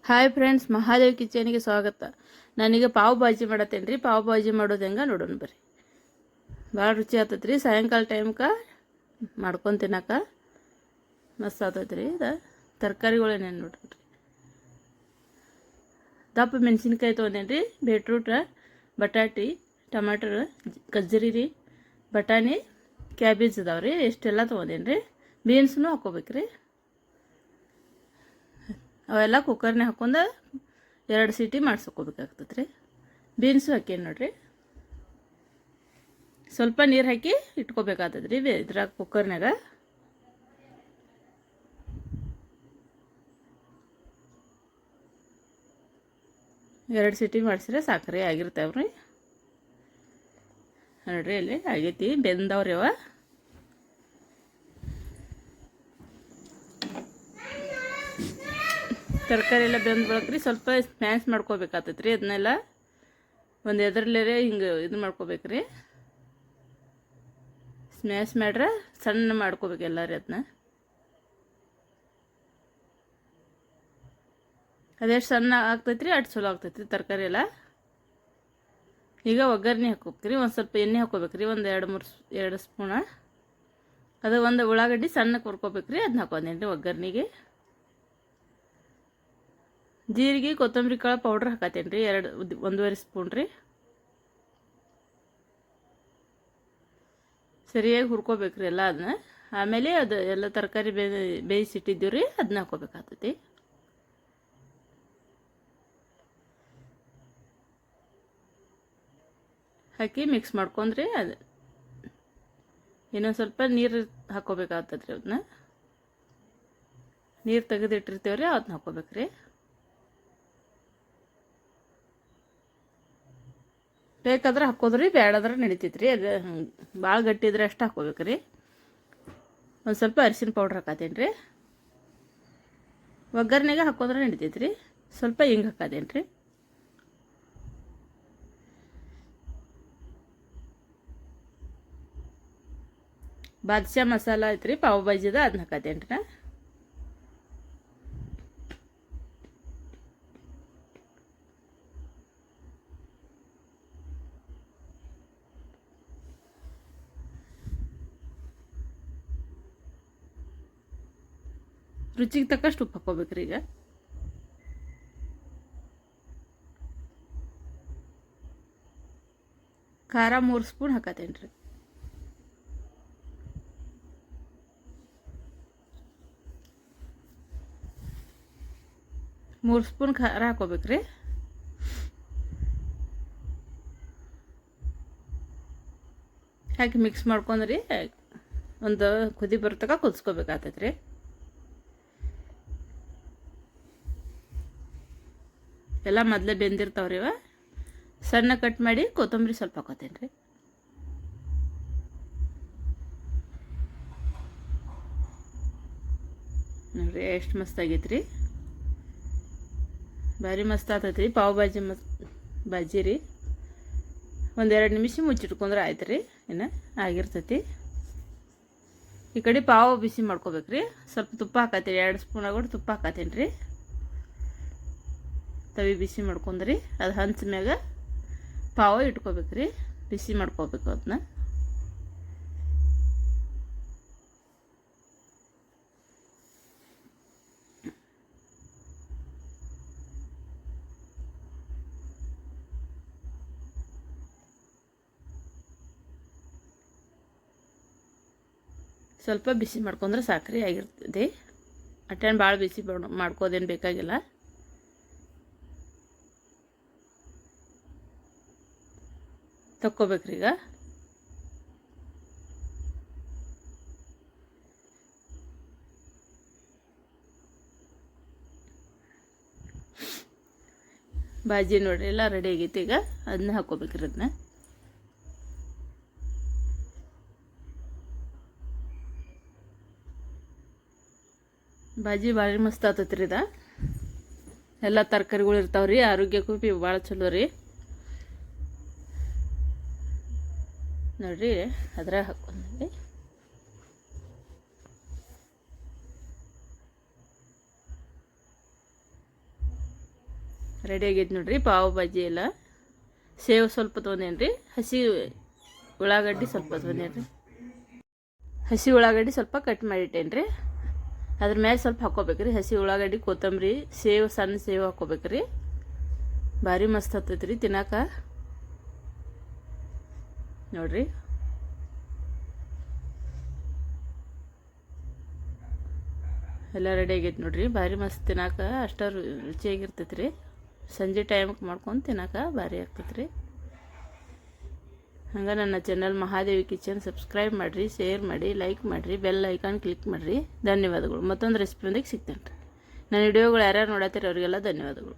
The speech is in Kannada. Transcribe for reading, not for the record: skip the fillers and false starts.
ಹಾಯ್ ಫ್ರೆಂಡ್ಸ್, ಮಹಾದೇವ್ ಕಿಚನಿಗೆ ಸ್ವಾಗತ. ನಾನೀಗ ಪಾವ್ ಭಾಜಿ ಮಾಡತ್ತೇನೆ ರೀ. ಪಾವ್ ಭಾಜಿ ಮಾಡೋದು ಹೆಂಗೆ ನೋಡೋಣ ಬರ್ರಿ. ಭಾಳ ರುಚಿ ಆಗ್ತೈತೆ ರೀ. ಸಾಯಂಕಾಲ ಟೈಮ್ಗೆ ಮಾಡ್ಕೊಂಡು ತಿನ್ನಕ್ಕೆ ಮಸ್ತ್ ಆಗ್ತೈತೆ ರೀ. ಇದು ತರಕಾರಿಗಳೇನೇನು ನೋಡ್ರಿ. ದಪ್ಪ ಮೆಣಸಿನ್ಕಾಯಿ ತೊಗೊಂಡೇನಿ ರೀ. ಬೀಟ್ರೂಟ್, ಬಟಾಟಿ, ಟಮಾಟರ್, ಗಜ್ಜರಿ ರೀ, ಬಟಾಣಿ, ಕ್ಯಾಬೇಜ್ ಇದಾವೆ ರೀ. ಇಷ್ಟೆಲ್ಲ ತೊಗೊಂಡೇನಿ ರೀ. ಬೀನ್ಸ್ನೂ ಹಾಕ್ಕೋಬೇಕು ರೀ. ಅವೆಲ್ಲ ಕುಕ್ಕರ್ನೇ ಹಾಕೊಂಡು 2 ಸೀಟಿ ಮಾಡ್ಸ್ಕೊಬೇಕಾಗ್ತದೆ ರೀ. ಬೀನ್ಸು ಹಾಕೇನು ನೋಡಿರಿ. ಸ್ವಲ್ಪ ನೀರು ಹಾಕಿ ಇಟ್ಕೋಬೇಕಾಗ್ತದೆ ರೀ ಇದ್ರಾಗ ಕುಕ್ಕರ್ನಾಗ. ಎರಡು ಸೀಟಿ ಮಾಡಿಸಿದ್ರೆ ಸಾಕ್ರಿ ಆಗಿರ್ತಾವ್ರಿ. ನೋಡ್ರಿ ಇಲ್ಲಿ ಆಗೈತಿ, ಬೆಂದವ್ರಿ ಅವ. ತರಕಾರಿ ಎಲ್ಲ ಬೆಂದು ಬಳಕ್ರಿ ಸ್ವಲ್ಪ ಸ್ಮ್ಯಾಶ್ ಮಾಡ್ಕೋಬೇಕಾಗ್ತೈತೆ ರೀ. ಅದನ್ನೆಲ್ಲ ಒಂದು ಎದ್ರಲ್ಲೇ ಹಿಂಗೆ ಇದು ಮಾಡ್ಕೋಬೇಕ್ರಿ. ಸ್ಮ್ಯಾಶ್ ಮಾಡ್ರೆ ಸಣ್ಣ ಮಾಡ್ಕೋಬೇಕು ಎಲ್ಲ ರೀ. ಅದನ್ನ ಅದೆಷ್ಟು ಸಣ್ಣ ಆಗ್ತೈತೆ ರೀ ಅಷ್ಟು ಚಲೋ ಆಗ್ತೈತೆ ರೀ ತರಕಾರಿ ಎಲ್ಲ. ಈಗ ಒಗ್ಗರಣೆ ಹಾಕೋಬೇಕ್ರಿ. ಒಂದು ಸ್ವಲ್ಪ ಎಣ್ಣೆ ಹಾಕೋಬೇಕ್ರಿ, ಒಂದು 2 ಸ್ಪೂನ. ಅದು ಒಂದು ಉಳ್ಳಾಗಡ್ಡಿ ಸಣ್ಣಕ್ಕೆ ಹುರ್ಕೋಬೇಕ್ರಿ. ಅದನ್ನ ಹಾಕೊಂಡೇನಿ ರೀ ಒಗ್ಗರಣೆಗೆ. ಜೀರಿಗೆ, ಕೊತ್ತಂಬರಿ ಕಾಳು ಪೌಡ್ರ್ ಹಾಕತ್ತೇನೆ ರೀ, 1.5 ಸ್ಪೂನ್ ರೀ. ಸರಿಯಾಗಿ ಹುರ್ಕೋಬೇಕ್ರಿ ಎಲ್ಲ ಅದನ್ನ. ಆಮೇಲೆ ಅದು ಎಲ್ಲ ತರಕಾರಿ ಬೇಯಿಸಿಟ್ಟಿದ್ದೀವಿ ರೀ, ಅದನ್ನ ಹಾಕೋಬೇಕಾಗ್ತೈತಿ. ಹಾಕಿ ಮಿಕ್ಸ್ ಮಾಡ್ಕೊಂಡ್ರಿ. ಅದು ಇನ್ನೊಂದು ಸ್ವಲ್ಪ ನೀರು ಹಾಕೋಬೇಕಾಗ್ತದೆ ರೀ. ಅದನ್ನ ನೀರು ತೆಗೆದಿಟ್ಟಿರ್ತೀವಿ ರೀ, ಅದನ್ನ ಹಾಕೋಬೇಕ್ರಿ. ಬೇಕಾದ್ರೆ ಹಾಕೋದ್ರಿ, ಬೇಡಾದ್ರೆ ನಡಿತೈತೆ ರೀ. ಅದು ಭಾಳ ಗಟ್ಟಿ ಇದ್ರೆ ಅಷ್ಟು ಹಾಕೋಬೇಕ್ರಿ. ಒಂದು ಸ್ವಲ್ಪ ಅರಿಶಿನ ಪೌಡ್ರ್ ಹಾಕತ್ತೇನೆ ರೀ. ಒಗ್ಗರಣೆಗೆ ಹಾಕೋದ್ರೆ ನಡಿತೈತೆ ರೀ. ಸ್ವಲ್ಪ ಹಿಂಗೆ ಹಾಕತ್ತೇನೆ ರೀ. ಬಾದ್ಶಾ ಮಸಾಲ ಐತ್ರಿ ಪಾವ್ ಭಾಜಿದ, ಅದನ್ನ ಹಾಕತ್ತೇನೆ ರೀ. ರುಚಿಗೆ ತಕ್ಕಷ್ಟು ಉಪ್ಪು ಹಾಕೋಬೇಕ್ರಿ. ಈಗ ಖಾರ 3 ಸ್ಪೂನ್ ಹಾಕತ್ತೇನೆ ರೀ. ಮೂರು ಸ್ಪೂನ್ ಖಾರ ಹಾಕೋಬೇಕ್ರಿ. ಹಾಕಿ ಮಿಕ್ಸ್ ಮಾಡ್ಕೊಂಡ್ರಿ ಒಂದು ಕುದಿ ಬರ್ತಕ ಕುದಿಸ್ಕೋಬೇಕಾಗ್ತೈತೆ ರೀ. ಎಲ್ಲ ಮೊದಲೇ ಬೆಂದಿರ್ತಾವ್ರಿ ಇವ. ಸಣ್ಣ ಕಟ್ ಮಾಡಿ ಕೊತ್ತಂಬರಿ ಸ್ವಲ್ಪ ಹಾಕೋತೇನೆ ರೀ. ನೋಡಿರಿ ಎಷ್ಟು ಮಸ್ತ್ ಆಗೈತೆ ರೀ. ಭಾರಿ ಮಸ್ತ್ ಆಗ್ತೈತೆ ರೀ ಪಾವ್ ಭಾಜಿ. ಭಾಜಿ ರೀ. 1-2 ನಿಮಿಷ ಮುಚ್ಚಿಟ್ಕೊಂಡ್ರೆ ಆಯ್ತು ರೀ. ಇನ್ನು ಆಗಿರ್ತೈತಿ. ಈ ಕಡೆ ಪಾವ್ ಬಿಸಿ ಮಾಡ್ಕೋಬೇಕ್ರಿ. ಸ್ವಲ್ಪ ತುಪ್ಪ ಹಾಕತ್ತೀರಿ, 2 ಸ್ಪೂನ್ ಆಗೋದು ತುಪ್ಪ ಹಾಕತ್ತೇನೆ ರೀ. ತವಿ ಬಿಸಿ ಮಾಡ್ಕೊಂಡ್ರಿ ಅದು ಹಂಚ ಮ್ಯಾಗ ಪಾವ ಇಟ್ಕೋಬೇಕ್ರಿ. ಬಿಸಿ ಮಾಡ್ಕೋಬೇಕು ಅದನ್ನ. ಸ್ವಲ್ಪ ಬಿಸಿ ಮಾಡ್ಕೊಂಡ್ರೆ ಸಾಕ್ರಿ ಆಗಿರ್ತದೆ. ಅಟ್ಟೇನು ಭಾಳ ಬಿಸಿ ಮಾಡ್ಕೋದೇನು ಬೇಕಾಗಿಲ್ಲ. ತಕ್ಕೋಬೇಕ್ರಿ. ಈಗ ಭಾಜಿ ನೋಡ್ರಿ ಎಲ್ಲ ರೆಡಿ ಆಗೈತಿ. ಈಗ ಅದನ್ನ ಹಾಕೋಬೇಕ್ರಿ. ಅದನ್ನ ಭಾಜಿ ಭಾರಿ ಮಸ್ತ್ ಆಗ್ತೈತೆ ರೀ. ಇದು ಎಲ್ಲ ತರಕಾರಿಗಳು ಇರ್ತಾವ್ರಿ, ಆರೋಗ್ಯಕ್ಕೂ ಭಾಳ ಚಲೋ ರೀ. ನೋಡ್ರಿ ಅದ್ರಾಗ ಹಾಕೊಂಡ್ರಿ. ರೆಡಿ ಆಗೈತೆ ನೋಡ್ರಿ ಪಾವ್ ಭಾಜಿ ಎಲ್ಲ. ಸೇವ್ ಸ್ವಲ್ಪ ತೊಗೊಂಡೇನಿ ರೀ, ಹಸಿ ಉಳ್ಳಾಗಡ್ಡಿ ಸ್ವಲ್ಪ ತೊಗೊಂಡೇನಿ ರೀ. ಹಸಿ ಉಳ್ಳಾಗಡ್ಡಿ ಸ್ವಲ್ಪ ಕಟ್ ಮಾಡಿಟ್ಟೇನಿ ರೀ. ಅದ್ರ ಮೇಲೆ ಸ್ವಲ್ಪ ಹಾಕ್ಕೋಬೇಕ್ರಿ ಹಸಿ ಉಳ್ಳಾಗಡ್ಡಿ, ಕೊತ್ತಂಬರಿ, ಸೇವ್, ಸಣ್ಣ ಸೇವ್ ಹಾಕ್ಕೋಬೇಕ್ರಿ. ಭಾರಿ ಮಸ್ತ್ ಹತ್ತೈತೆ ರೀ ತಿನ್ನಾಕ ನೋಡ್ರಿ. ಎಲ್ಲ ರೆಡಿ ಆಗೈತೆ ನೋಡ್ರಿ. ಭಾರಿ ಮಸ್ತ್ ತಿನ್ನಾಕ ಅಷ್ಟ ರುಚಿಯಾಗಿರ್ತೈತೆ ರೀ. ಸಂಜೆ ಟೈಮ್ಗೆ ಮಾಡ್ಕೊಂಡು ತಿನ್ನಾಕ ಭಾರಿ ಆಗ್ತೈತೆ ರೀ. ಹಂಗೆ ನನ್ನ ಚಾನಲ್ ಮಹಾದೇವಿ ಕಿಚನ್ ಸಬ್ಸ್ಕ್ರೈಬ್ ಮಾಡಿರಿ, ಶೇರ್ ಮಾಡಿ, ಲೈಕ್ ಮಾಡಿರಿ, ಬೆಲ್ ಐಕಾನ್ ಕ್ಲಿಕ್ ಮಾಡಿರಿ. ಧನ್ಯವಾದಗಳು. ಮತ್ತೊಂದು ರೆಸಿಪಿಯೊಂದಿಗೆ ಸಿಗ್ತೇನೆ ರೀ. ನನ್ನ ವಿಡಿಯೋಗಳು ಯಾರ್ಯಾರು ನೋಡತ್ತೀರಿ ಅವರಿಗೆಲ್ಲ ಧನ್ಯವಾದಗಳು.